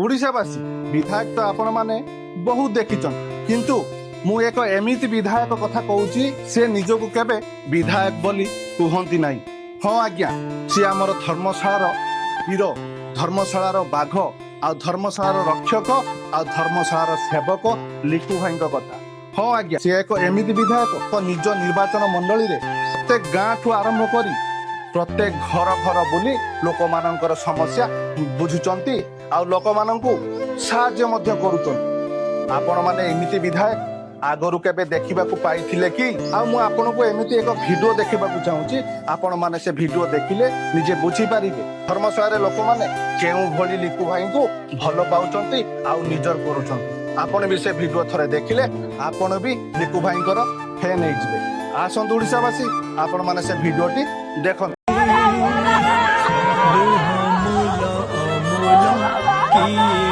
ओडिशावासी विधायक तो आपण माने बहुत देखिछन किंतु मु एक एमिति विधायक कथा कहूची से निजको केबे विधायक बोली कहंती नाही। हाँ आज्ञा सी आमर धर्मशालार हीरो धर्मशालार बाघ आ धर्मशालार रक्षक आ धर्मशालार सेवक लिखु भाई कथा। हाँ आज्ञा सी एक एमिति विधायक तो निज निर्वाचन मंडली रे प्रत्येक गाँ ठू आरंभ करी प्रत्येक घर घर बुली लोक मानकर समस्या बुझुचंती आ लोक माननकु साहाय्य मध्य करूचंती। आपण माने एमिति विधायक आगरु केबे देखिबाकू पाइथिले कि आ मु आपनको एमिति एक वीडियो देखिबाकू चाहूची। आपण माने से वीडियो देखिले निजे बुझी पारिबे धर्मशाला लोक माने केउ भली लिखु भाई को भलो पाउचंती आ निजर करूचंती। आपण भी से वीडियो थरे देखिले आपण भी लिखु भाईकर फैन हे जिवे। आसंत ओडिशावासी आपण माने से वीडियोटी देखन। किए